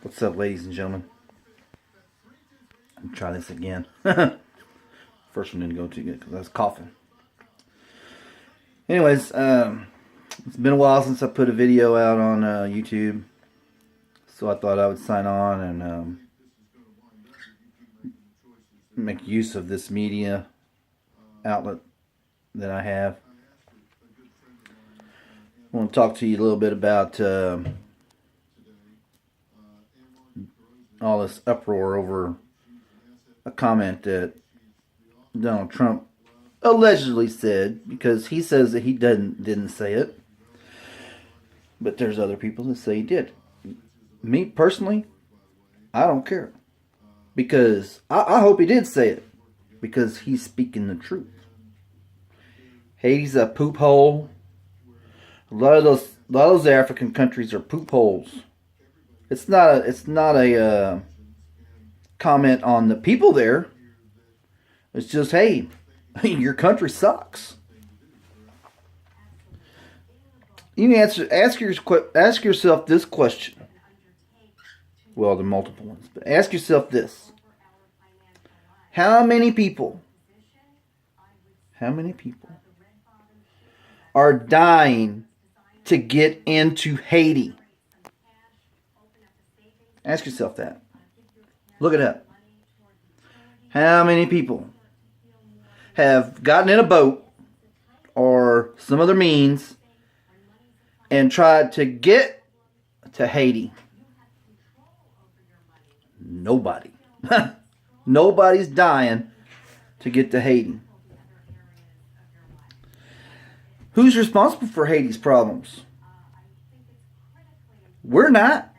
What's up, ladies and gentlemen? I'll try this again. First one didn't go too good because I was coughing. Anyways, it's been a while since I put a video out on YouTube, so I thought I would sign on and make use of this media outlet that I have. I want to talk to you a little bit about all this uproar over a comment that Donald Trump allegedly said, because he says that he didn't say it, but there's other people that say he did. Me personally, I don't care, because I hope he did say it, because he's speaking the truth. Haiti's a poop hole. A lot of those African countries are poop holes. It's not a comment on the people there. It's just, hey, your country sucks. You can ask yourself this question. Well, there are multiple ones, but ask yourself this: How many people are dying to get into Haiti? Ask yourself that. Look it up. How many people have gotten in a boat or some other means and tried to get to Haiti? Nobody. Nobody's dying to get to Haiti. Who's responsible for Haiti's problems? We're not.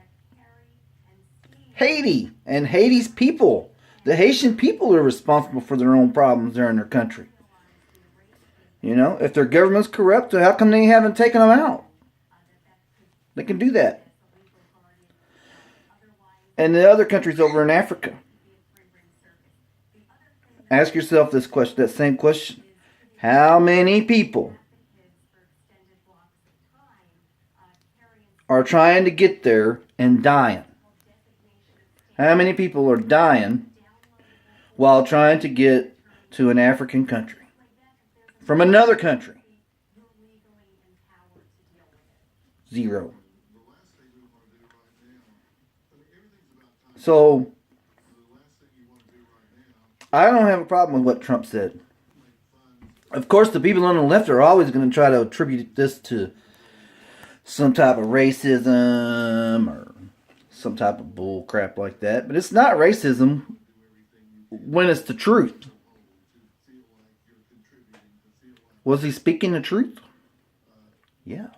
Haiti and Haiti's people. The Haitian people are responsible for their own problems there in their country. You know, if their government's corrupt, how come they haven't taken them out? They can do that. And the other countries over in Africa. Ask yourself this question, that same question. How many people are trying to get there and dying? How many people are dying while trying to get to an African country from another country? Zero. So, I don't have a problem with what Trump said. Of course, the people on the left are always going to try to attribute this to some type of racism or some type of bull crap like that. But it's not racism when it's the truth. Was he speaking the truth? Yeah.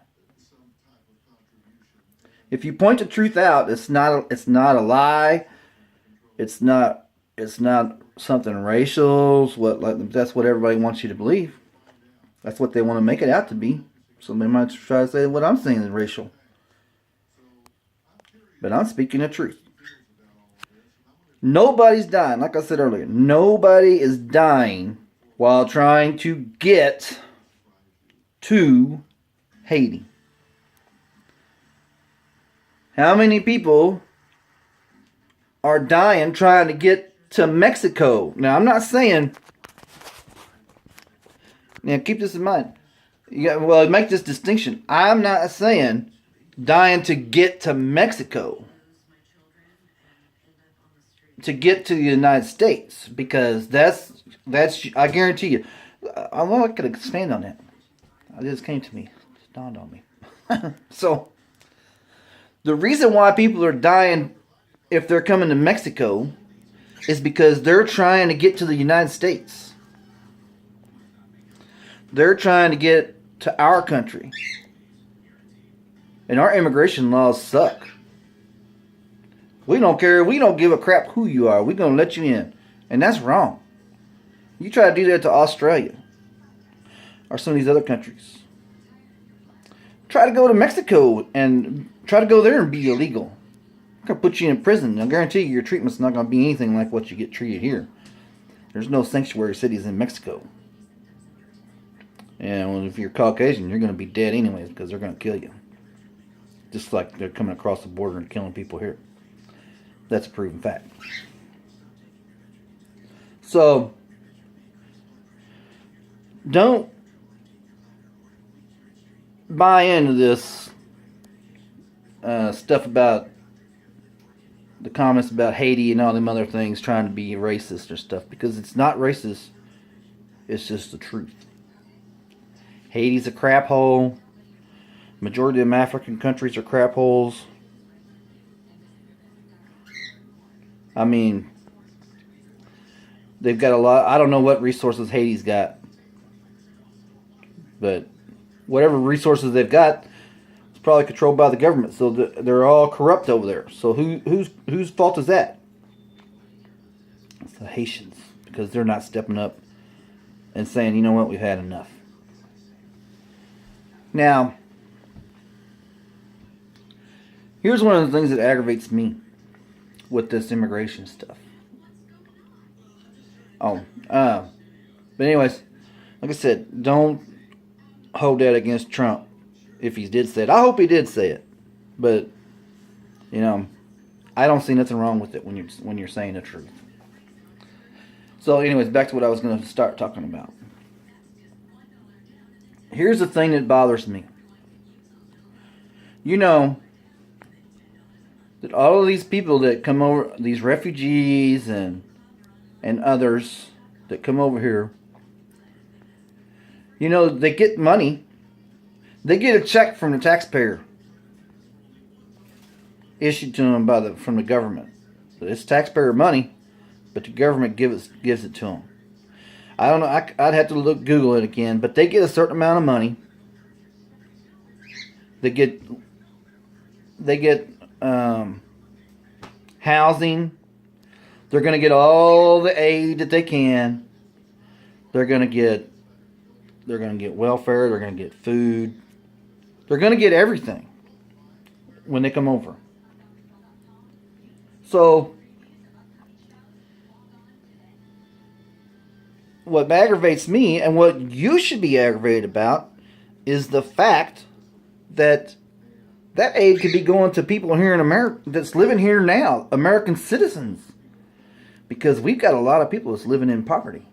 If you point the truth out, it's not a lie. It's not something racial. That's what everybody wants you to believe. That's what they want to make it out to be. So they might try to say what I'm saying is racial. But I'm speaking the truth. Nobody's dying. Like I said earlier, nobody is dying while trying to get to Haiti. How many people are dying trying to get to Mexico? Now, I'm not saying... Now, keep this in mind. Make this distinction. I'm not saying dying to get to Mexico, to get to the United States, because that's I guarantee you. I could expand on that. It just came to me. It dawned on me. So, the reason why people are dying if they're coming to Mexico is because they're trying to get to the United States. They're trying to get to our country. And our immigration laws suck. We don't care. We don't give a crap who you are. We're going to let you in. And that's wrong. You try to do that to Australia or some of these other countries. Try to go to Mexico and try to go there and be illegal. I'm going to put you in prison. I guarantee you your treatment's not going to be anything like what you get treated here. There's no sanctuary cities in Mexico. And if you're Caucasian, you're going to be dead anyways because they're going to kill you. Just like they're coming across the border and killing people here. That's a proven fact. So, don't buy into this stuff about the comments about Haiti and all them other things trying to be racist or stuff, because it's not racist. It's just the truth. Haiti's a crap hole. Majority of them African countries are crap holes. I mean, they've got a lot. I don't know what resources Haiti's got, but whatever resources they've got, it's probably controlled by the government. So they're all corrupt over there. So whose fault is that? It's the Haitians, because they're not stepping up and saying, you know what, we've had enough. Now, here's one of the things that aggravates me with this immigration stuff. But anyways, like I said, don't hold that against Trump if he did say it. I hope he did say it, but you know, I don't see nothing wrong with it when you're saying the truth. So, anyways, back to what I was going to start talking about. Here's the thing that bothers me. You know that all of these people that come over, these refugees and others that come over here, you know, they get money. They get a check from the taxpayer issued to them from the government. So it's taxpayer money, but the government gives it to them. I don't know. I'd have to Google it again, but they get a certain amount of money. They get housing. They're going to get all the aid that they can. They're going to get welfare. They're going to get food. They're going to get everything when they come over. So, what aggravates me, and what you should be aggravated about, is the fact that aid could be going to people here in America that's living here now, American citizens, because we've got a lot of people that's living in poverty.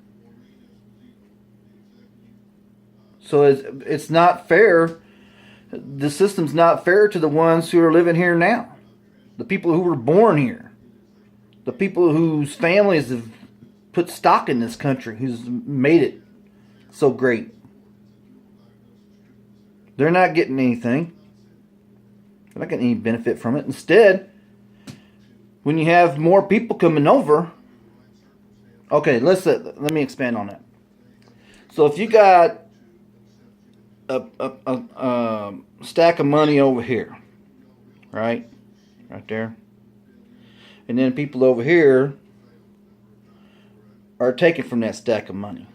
So it's not fair. The system's not fair to the ones who are living here now, the people who were born here, the people whose families have put stock in this country, who's made it so great. They're not getting anything. They're not getting any benefit from it. Instead, when you have more people coming over, okay, let me expand on that. So if you got a stack of money over here, right there, and then people over here are taken from that stack of money,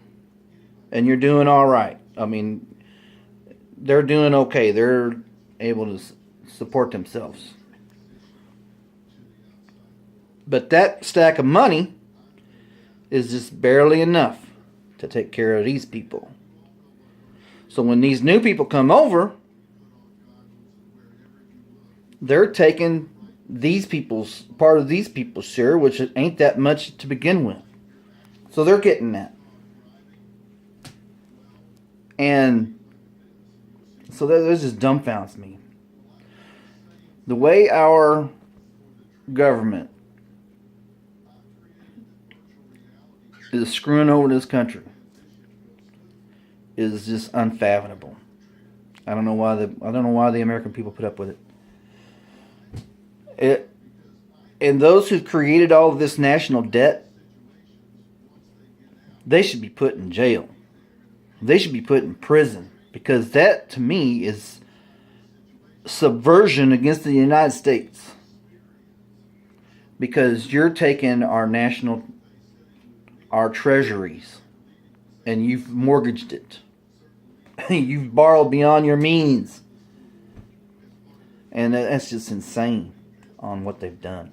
and you're doing all right. I mean, they're doing okay. They're able to support themselves. But that stack of money is just barely enough to take care of these people. So when these new people come over, they're taking part of these people's share, which ain't that much to begin with. So they're getting that. And so that just dumbfounds me. The way our government is screwing over this country is just unfathomable. I don't know why the American people put up with it. And those who created all of this national debt, they should be put in jail. They should be put in prison, because that, to me, is subversion against the United States. Because you're taking our treasuries, and you've mortgaged it. You've borrowed beyond your means. And that's just insane on what they've done.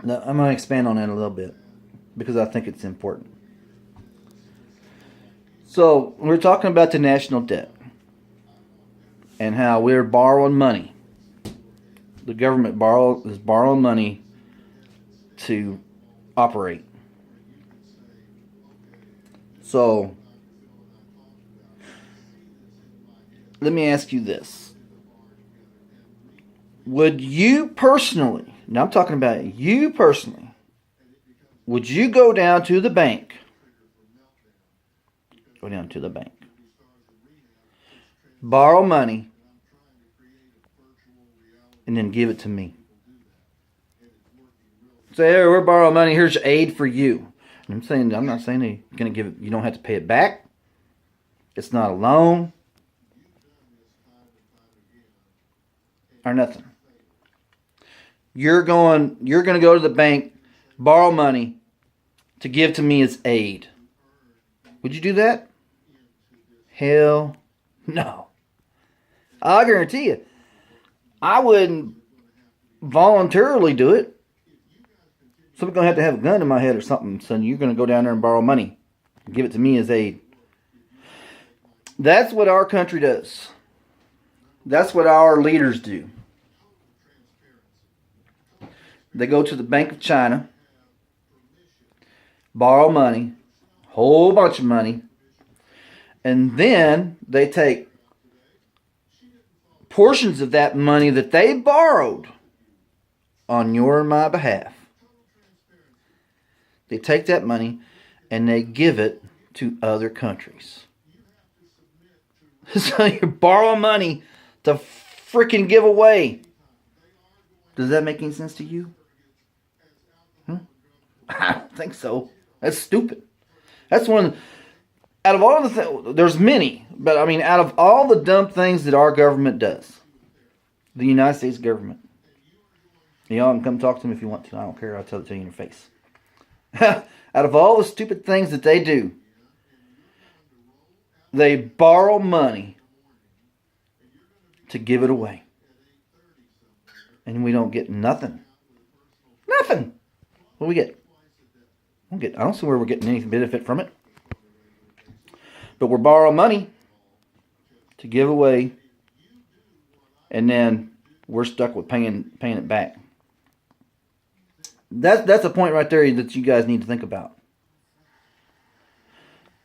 Now, I'm going to expand on that a little bit, because I think it's important. So, we're talking about the national debt and how we're borrowing money. The government is borrowing money to operate. So, let me ask you this. Would you personally, now I'm talking about you personally, would you go down to the bank? Go down to the bank. Borrow money. And then give it to me. Say, hey, we're borrowing money. Here's aid for you. And I'm not saying you're going to give it. You don't have to pay it back. It's not a loan. Or nothing. You're going to go to the bank, borrow money to give to me as aid. Would you do that? Hell no. I guarantee you, I wouldn't voluntarily do it. Someone's going to have a gun in my head or something, so you're going to go down there and borrow money and give it to me as aid. That's what our country does. That's what our leaders do. They go to the Bank of China, borrow money, whole bunch of money, and then they take portions of that money that they borrowed on your and my behalf. They take that money and they give it to other countries. So you borrow money to freaking give away. Does that make any sense to you? I don't think so. That's stupid. That's one. Out of all the things, there's many, but I mean, out of all the dumb things that our government does, the United States government, y'all can come talk to me if you want to. I don't care. I'll tell it to you in your face. Out of all the stupid things that they do, they borrow money to give it away, and we don't get nothing. Nothing. What do we get? I don't see where we're getting any benefit from it. But we're borrowing money to give away, and then we're stuck with paying it back. That's a point right there that you guys need to think about.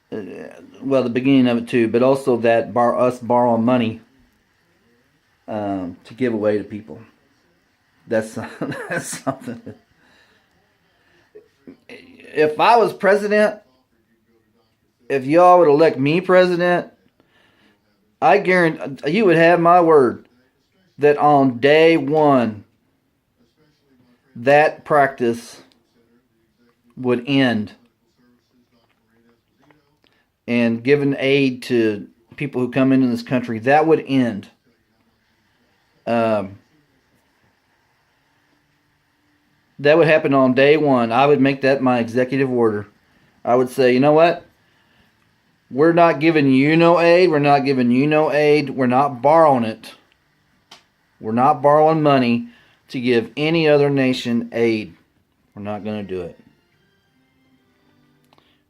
Well, the beginning of it too, but also that us borrowing money to give away to people. That's something. If I was president, if y'all would elect me president, I guarantee you would have my word that on day one, that practice would end. And giving aid to people who come into this country, that would end. That would happen on day one. I would make that my executive order. I would say, you know what? We're not giving you no aid. We're not giving you no aid. We're not borrowing it. We're not borrowing money to give any other nation aid. We're not going to do it.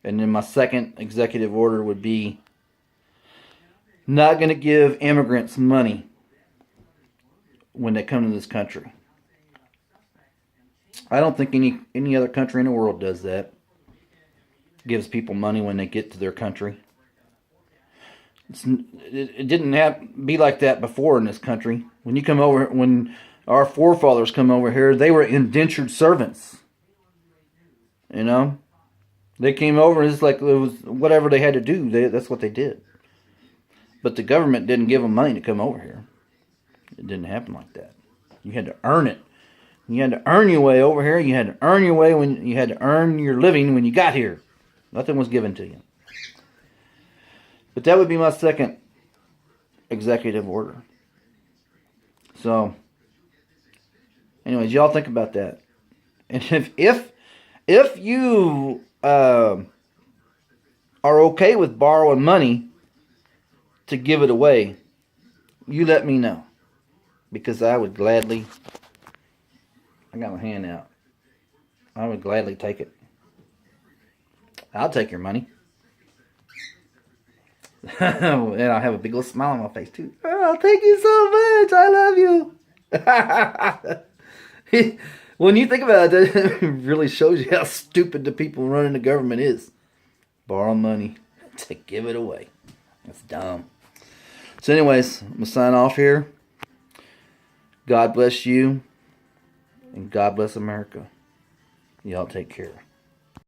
And then my second executive order would be not going to give immigrants money when they come to this country. I don't think any other country in the world does that. Gives people money when they get to their country. It didn't be like that before in this country. When our forefathers come over here, they were indentured servants. You know? They came over and it's like it was whatever they had to do. That's what they did. But the government didn't give them money to come over here. It didn't happen like that. You had to earn it. You had to earn your way over here. You had to earn your way when you had to earn your living when you got here. Nothing was given to you. But that would be my second executive order. So, anyways, y'all think about that. And if you are okay with borrowing money to give it away, you let me know. Because I would gladly, I got my hand out. I would gladly take it. I'll take your money. And I'll have a big little smile on my face too. Oh, thank you so much. I love you. When you think about it, that really shows you how stupid the people running the government is. Borrow money to give it away. That's dumb. So, anyways, I'm going to sign off here. God bless you, and God bless America. Y'all take care.